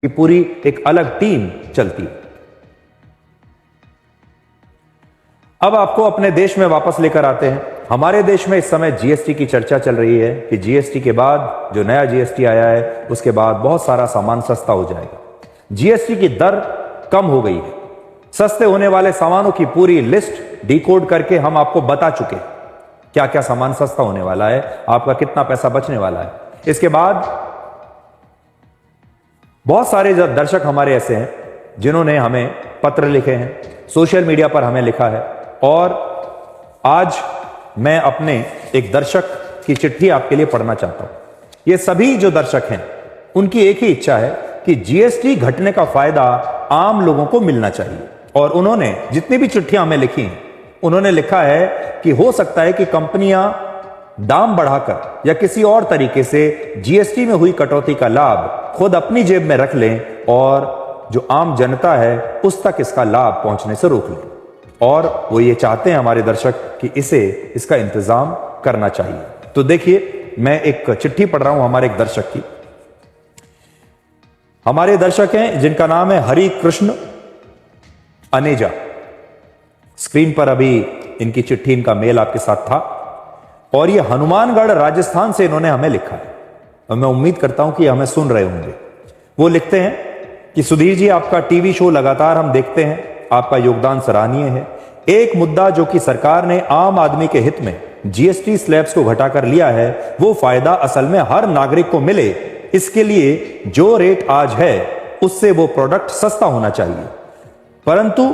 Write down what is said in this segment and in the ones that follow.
की पूरी एक अलग टीम चलती है। अब आपको अपने देश में वापस लेकर आते हैं। हमारे देश में इस समय जीएसटी की चर्चा चल रही है कि जीएसटी के बाद जो नया जीएसटी आया है उसके बाद बहुत सारा सामान सस्ता हो जाएगा। जीएसटी की दर कम हो गई है। सस्ते होने वाले सामानों की पूरी लिस्ट डिकोड करके हम आपको बता चुके हैं क्या क्या सामान सस्ता होने वाला है, आपका कितना पैसा बचने वाला है। इसके बाद बहुत सारे दर्शक हमारे ऐसे हैं जिन्होंने हमें पत्र लिखे हैं, सोशल मीडिया पर हमें लिखा है, और आज मैं अपने एक दर्शक की चिट्ठी आपके लिए पढ़ना चाहता हूं। ये सभी जो दर्शक हैं उनकी एक ही इच्छा है कि जीएसटी घटने का फायदा आम लोगों को मिलना चाहिए, और उन्होंने जितनी भी चिट्ठियां हमें लिखी हैं उन्होंने लिखा है कि हो सकता है कि कंपनियां दाम बढ़ाकर या किसी और तरीके से जीएसटी में हुई कटौती का लाभ खुद अपनी जेब में रख लें और जो आम जनता है उस तक इसका लाभ पहुंचने से रोक लें। और वो ये चाहते हैं हमारे दर्शक कि इसका इंतजाम करना चाहिए। तो देखिए, मैं एक चिट्ठी पढ़ रहा हूं हमारे एक दर्शक की। हमारे दर्शक हैं जिनका नाम है हरि कृष्ण अनेजा। स्क्रीन पर अभी इनकी चिट्ठी, इनका मेल आपके साथ था, और ये हनुमानगढ़ राजस्थान से इन्होंने हमें लिखा है, और मैं उम्मीद करता हूं कि हमें सुन रहे होंगे। वो लिखते हैं कि सुधीर जी, आपका टीवी शो लगातार हम देखते हैं, आपका योगदान सराहनीय है। एक मुद्दा जो कि सरकार ने आम आदमी के हित में जीएसटी स्लैब्स को घटाकर लिया है, वो फायदा असल में हर नागरिक को मिले, इसके लिए जो रेट आज है उससे वो प्रोडक्ट सस्ता होना चाहिए। परंतु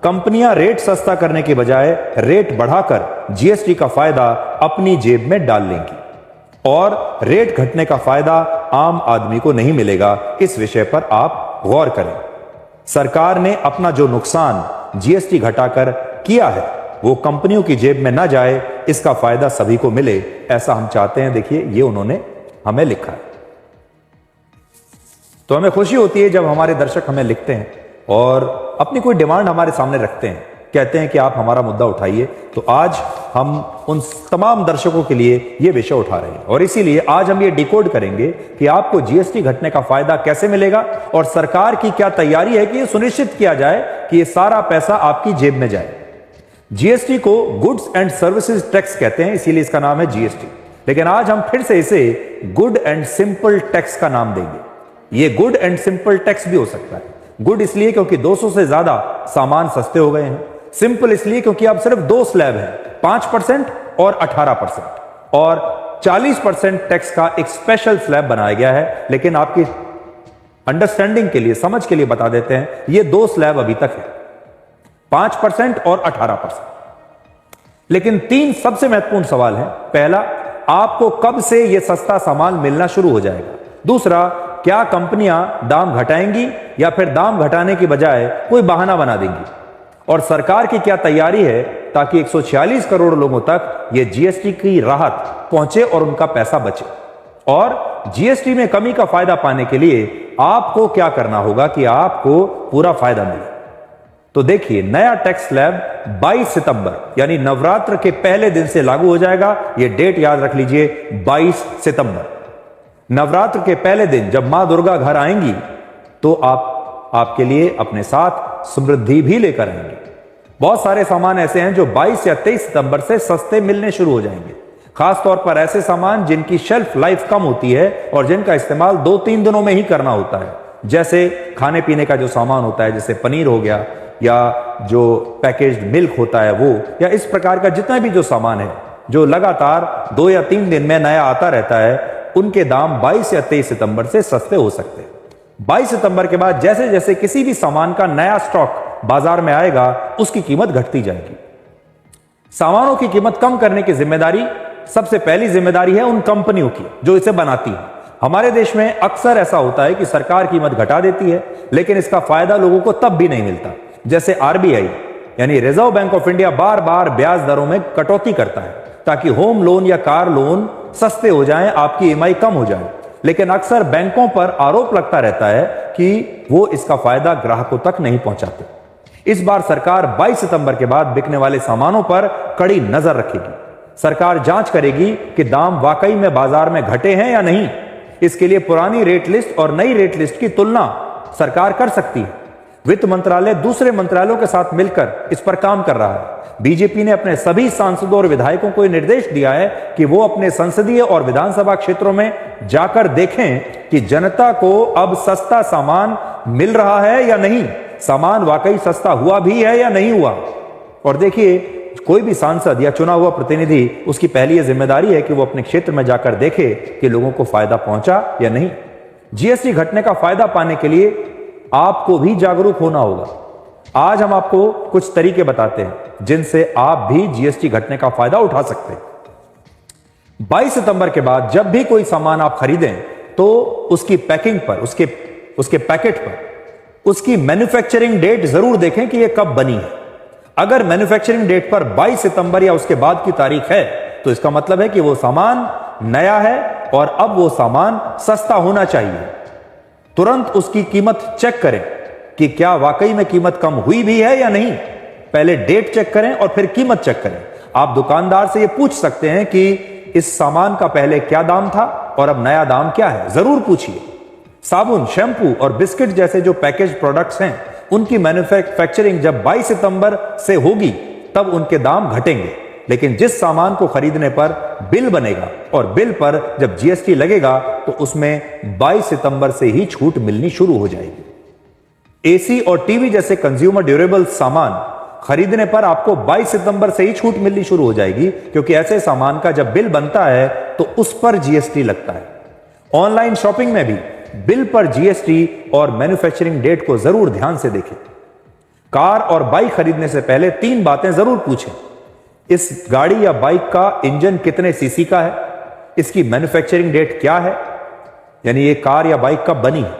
कंपनियां रेट सस्ता करने के बजाय रेट बढ़ाकर जीएसटी का फायदा अपनी जेब में डाल लेंगी, और रेट घटने का फायदा आम आदमी को नहीं मिलेगा। इस विषय पर आप गौर करें। सरकार ने अपना जो नुकसान जीएसटी घटाकर किया है वो कंपनियों की जेब में ना जाए, इसका फायदा सभी को मिले, ऐसा हम चाहते हैं। देखिए, ये उन्होंने हमें लिखा है। तो हमें खुशी होती है जब हमारे दर्शक हमें लिखते हैं और अपनी कोई डिमांड हमारे सामने रखते हैं, कहते हैं कि आप हमारा मुद्दा उठाइए। तो आज हम उन तमाम दर्शकों के लिए ये विषय उठा रहे हैं, और इसीलिए आज हम ये डिकोड करेंगे कि आपको जीएसटी घटने का फायदा कैसे मिलेगा, और सरकार की क्या तैयारी है कि ये सुनिश्चित किया जाए कि ये सारा पैसा आपकी जेब में जाए। जीएसटी को गुड्स एंड सर्विसेज टैक्स कहते हैं, इसीलिए इसका नाम है जीएसटी, लेकिन आज हम फिर से इसे गुड एंड सिंपल टैक्स का नाम देंगे। ये गुड एंड सिंपल टैक्स भी हो सकता है। गुड इसलिए क्योंकि 200 से ज्यादा सामान सस्ते हो गए हैं। सिंपल इसलिए क्योंकि अब सिर्फ दो स्लैब हैं, 5% और 18%, और 40% टैक्स का एक स्पेशल स्लैब बनाया गया है। लेकिन आपकी अंडरस्टैंडिंग के लिए, समझ के लिए बता देते हैं, ये दो स्लैब अभी तक है, 5% और 18%। लेकिन तीन सबसे महत्वपूर्ण सवाल हैं। पहला, आपको कब से यह सस्ता सामान मिलना शुरू हो जाएगा। दूसरा, क्या कंपनियां दाम घटाएंगी या फिर दाम घटाने की बजाय कोई बहाना बना देंगी। और सरकार की क्या तैयारी है ताकि 146 करोड़ लोगों तक ये जीएसटी की राहत पहुंचे और उनका पैसा बचे। और जीएसटी में कमी का फायदा पाने के लिए आपको क्या करना होगा कि आपको पूरा फायदा मिले। तो देखिए, नया टैक्स स्लैब 22 सितंबर यानी नवरात्र के पहले दिन से लागू हो जाएगा। यह डेट याद रख लीजिए, 22 सितंबर। नवरात्र के पहले दिन जब मां दुर्गा घर आएंगी तो आपके लिए अपने साथ समृद्धि भी लेकर आएंगे। बहुत सारे सामान ऐसे हैं जो 22 या 23 सितंबर से सस्ते मिलने शुरू हो जाएंगे। खासतौर पर ऐसे सामान जिनकी शेल्फ लाइफ कम होती है और जिनका इस्तेमाल 2-3 दिनों में ही करना होता है, जैसे खाने पीने का जो सामान होता है, जैसे पनीर हो गया, या जो पैकेज्ड मिल्क होता है वो, या इस प्रकार का जितना भी जो सामान है जो लगातार 2 या 3 दिन में नया आता रहता है, उनके दाम 22 या 23 सितंबर से सस्ते हो सकते हैं। 22 सितंबर के बाद जैसे जैसे किसी भी सामान का नया स्टॉक बाजार में आएगा, उसकी कीमत घटती जाएगी। सामानों की कीमत कम करने की जिम्मेदारी, सबसे पहली जिम्मेदारी है उन कंपनियों की जो इसे बनाती है। हमारे देश में अक्सर ऐसा होता है कि सरकार कीमत घटा देती है, लेकिन इसका फायदा लोगों को तब भी नहीं मिलता। जैसे आरबीआई यानी रिजर्व बैंक ऑफ इंडिया बार बार ब्याज दरों में कटौती करता है ताकि होम लोन या कार लोन सस्ते हो जाएं, आपकी ईएमआई कम हो जाए। लेकिन अक्सर बैंकों पर आरोप लगता रहता है कि वो इसका फायदा ग्राहकों तक नहीं पहुंचाते। इस बार सरकार 22 सितंबर के बाद बिकने वाले सामानों पर कड़ी नजर रखेगी। सरकार जांच करेगी कि दाम वाकई में बाजार में घटे हैं या नहीं। इसके लिए पुरानी रेट लिस्ट और नई रेट लिस्ट की तुलना सरकार कर सकती है। वित्त मंत्रालय दूसरे मंत्रालयों के साथ मिलकर इस पर काम कर रहा है। बीजेपी ने अपने सभी सांसदों और विधायकों को निर्देश दिया है कि वो अपने संसदीय और विधानसभा क्षेत्रों में जाकर देखें कि जनता को अब सस्ता सामान मिल रहा है या नहीं, सामान वाकई सस्ता हुआ भी है या नहीं हुआ। और देखिए, कोई भी सांसद या चुना हुआ प्रतिनिधि, उसकी पहली यह जिम्मेदारी है कि वो अपने क्षेत्र में जाकर देखे कि लोगों को फायदा पहुंचा या नहीं। जीएसटी घटने का फायदा पाने के लिए आपको भी जागरूक होना होगा। आज हम आपको कुछ तरीके बताते हैं जिनसे आप भी जीएसटी घटने का फायदा उठा सकते हैं। 22 सितंबर के बाद जब भी कोई सामान आप खरीदें तो उसकी पैकिंग पर, उसके पैकेट पर उसकी मैन्युफैक्चरिंग डेट जरूर देखें कि यह कब बनी है। अगर मैन्युफैक्चरिंग डेट पर 22 सितंबर या उसके बाद की तारीख है तो इसका मतलब है कि वो सामान नया है और अब वो सामान सस्ता होना चाहिए। तुरंत उसकी कीमत चेक करें कि क्या वाकई में कीमत कम हुई भी है या नहीं। पहले डेट चेक करें और फिर कीमत चेक करें। आप दुकानदार से यह पूछ सकते हैं कि इस सामान का पहले क्या दाम था और अब नया दाम क्या है, जरूर पूछिए। साबुन, शैंपू और बिस्किट जैसे जो पैकेज प्रोडक्ट्स हैं, उनकी मैन्युफैक्चरिंग जब 22 सितंबर से होगी तब उनके दाम घटेंगे। लेकिन जिस सामान को खरीदने पर बिल बनेगा और बिल पर जब जीएसटी लगेगा तो उसमें 22 सितंबर से ही छूट मिलनी शुरू हो जाएगी। एसी और टीवी जैसे कंज्यूमर ड्यूरेबल सामान खरीदने पर आपको 22 सितंबर से ही छूट मिलनी शुरू हो जाएगी, क्योंकि ऐसे सामान का जब बिल बनता है तो उस पर जीएसटी लगता है। ऑनलाइन शॉपिंग में भी बिल पर जीएसटी और मैन्युफैक्चरिंग डेट को जरूर ध्यान से देखें। कार और बाइक खरीदने से पहले 3 बातें जरूर पूछें। इस गाड़ी या बाइक का इंजन कितने सीसी का है, इसकी मैन्युफैक्चरिंग डेट क्या है, यानी ये कार या बाइक कब बनी है,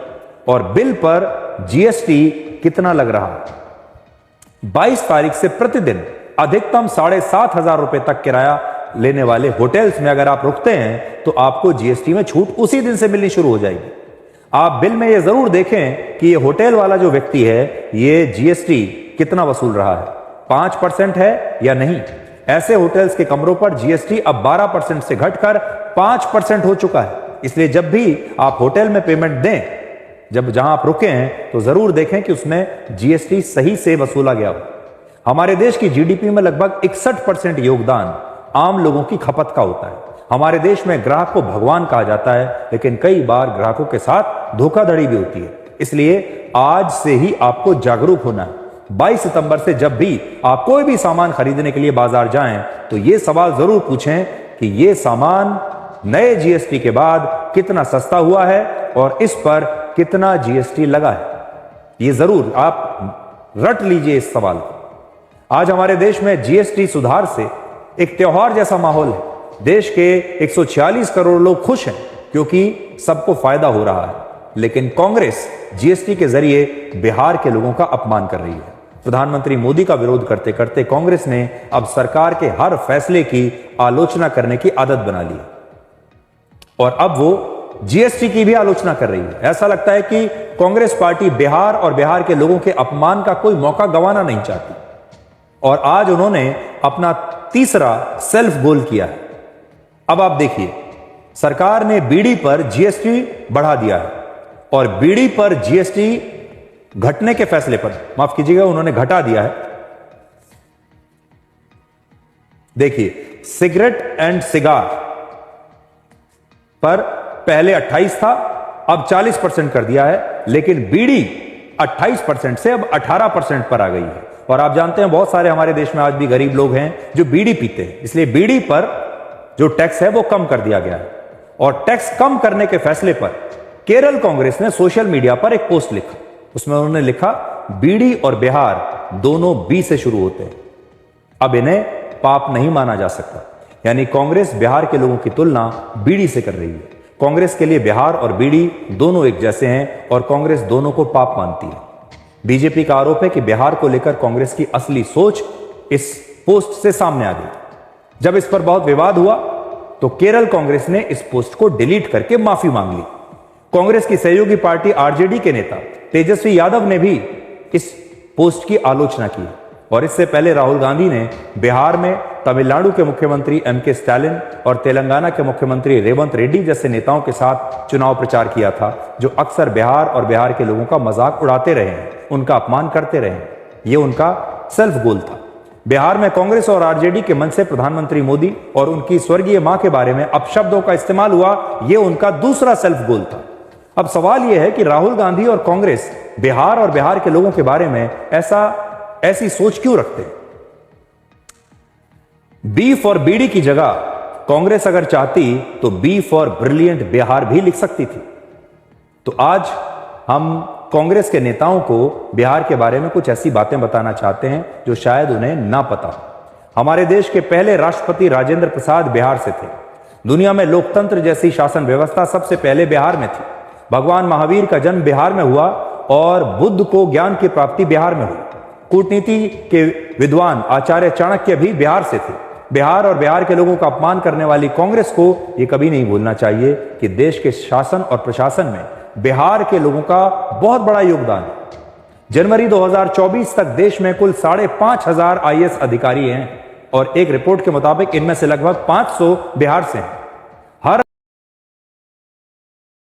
और बिल पर जीएसटी कितना लग रहा है। 22 तारीख से प्रतिदिन अधिकतम 7,500 रुपए तक किराया लेने वाले होटल्स में अगर आप रुकते हैं तो आपको जीएसटी में छूट उसी दिन से मिलनी शुरू हो जाएगी। आप बिल में यह जरूर देखें कि ये होटल वाला जो व्यक्ति है ये जीएसटी कितना वसूल रहा है, 5% है या नहीं। ऐसे होटल्स के कमरों पर जीएसटी अब 12% से घटकर 5% हो चुका है। इसलिए जब भी आप होटल में पेमेंट दें, जब जहां आप रुके हैं, तो जरूर देखें कि उसमें जीएसटी सही से वसूला गया हो। हमारे देश की जीडीपी में लगभग 61% योगदान आम लोगों की खपत का होता है। हमारे देश में ग्राहक को भगवान कहा जाता है, लेकिन कई बार ग्राहकों के साथ धोखाधड़ी भी होती है। इसलिए आज से ही आपको जागरूक होना है। 22 सितंबर से जब भी आप कोई भी सामान खरीदने के लिए बाजार जाएं तो यह सवाल जरूर पूछें कि यह सामान नए जीएसटी के बाद कितना सस्ता हुआ है और इस पर कितना जीएसटी लगा है। यह जरूर आप रट लीजिए इस सवाल को। आज हमारे देश में जीएसटी सुधार से एक त्योहार जैसा माहौल है। देश के 146 करोड़ लोग खुश हैं क्योंकि सबको फायदा हो रहा है, लेकिन कांग्रेस जीएसटी के जरिए बिहार के लोगों का अपमान कर रही है। प्रधानमंत्री मोदी का विरोध करते करते कांग्रेस ने अब सरकार के हर फैसले की आलोचना करने की आदत बना ली और अब वो जीएसटी की भी आलोचना कर रही है। ऐसा लगता है कि कांग्रेस पार्टी बिहार और बिहार के लोगों के अपमान का कोई मौका गंवाना नहीं चाहती और आज उन्होंने अपना तीसरा सेल्फ गोल किया है। अब आप देखिए, सरकार ने बीड़ी पर जीएसटी बढ़ा दिया है और बीड़ी पर जीएसटी घटने के फैसले पर, माफ कीजिएगा, उन्होंने घटा दिया है। देखिए, सिगरेट एंड सिगार पर पहले 28 था, अब 40% कर दिया है, लेकिन बीड़ी 28% से अब 18% पर आ गई है। और आप जानते हैं बहुत सारे हमारे देश में आज भी गरीब लोग हैं जो बीड़ी पीते हैं, इसलिए बीड़ी पर जो टैक्स है वो कम कर दिया गया है। और टैक्स कम करने के फैसले पर केरल कांग्रेस ने सोशल मीडिया पर एक पोस्ट लिखा। उसमें उन्होंने लिखा, बीड़ी और बिहार दोनों बी से शुरू होते हैं, अब इन्हें पाप नहीं माना जा सकता। यानी कांग्रेस बिहार के लोगों की तुलना बीड़ी से कर रही है। कांग्रेस के लिए बिहार और बीड़ी दोनों एक जैसे हैं और कांग्रेस दोनों को पाप मानती है। बीजेपी का आरोप है कि बिहार को लेकर कांग्रेस की असली सोच इस पोस्ट से सामने आ गई। जब इस पर बहुत विवाद हुआ तो केरल कांग्रेस ने इस पोस्ट को डिलीट करके माफी मांग ली। कांग्रेस की सहयोगी पार्टी आरजेडी के नेता तेजस्वी यादव ने भी इस पोस्ट की आलोचना की और इससे पहले राहुल गांधी ने बिहार में तमिलनाडु के मुख्यमंत्री एम.के. स्टालिन और तेलंगाना के मुख्यमंत्री रेवंत रेड्डी जैसे नेताओं के साथ चुनाव प्रचार किया था, जो अक्सर बिहार और बिहार के लोगों का मजाक उड़ाते रहे हैं, उनका अपमान करते रहे हैं। ये उनका सेल्फ गोल था। बिहार में कांग्रेस और आरजेडी के मन से प्रधानमंत्री मोदी और उनकी स्वर्गीय मां के बारे में अपशब्दों का इस्तेमाल हुआ, यह उनका दूसरा सेल्फ गोल था। अब सवाल यह है कि राहुल गांधी और कांग्रेस बिहार और बिहार के लोगों के बारे में ऐसी सोच क्यों रखते हैं? बी फॉर बीडी की जगह कांग्रेस अगर चाहती तो बी फॉर ब्रिलियंट बिहार भी लिख सकती थी। तो आज हम कांग्रेस के नेताओं को बिहार के बारे में कुछ ऐसी बातें बताना चाहते हैं जो शायद उन्हें ना पता हो। हमारे देश के पहले राष्ट्रपति राजेंद्र प्रसाद बिहार से थे। दुनिया में लोकतंत्र जैसी शासन व्यवस्था सबसे पहले बिहार में थी। भगवान महावीर का जन्म बिहार में हुआ और बुद्ध को ज्ञान की प्राप्ति बिहार में हुई। कूटनीति के विद्वान आचार्य चाणक्य भी बिहार से थे। बिहार और बिहार के लोगों का अपमान करने वाली कांग्रेस को यह कभी नहीं भूलना चाहिए कि देश के शासन और प्रशासन में बिहार के लोगों का बहुत बड़ा योगदान है। जनवरी 2024 तक देश में कुल 5,500 IAS अधिकारी हैं और एक रिपोर्ट के मुताबिक इनमें से लगभग 500 बिहार से हैं।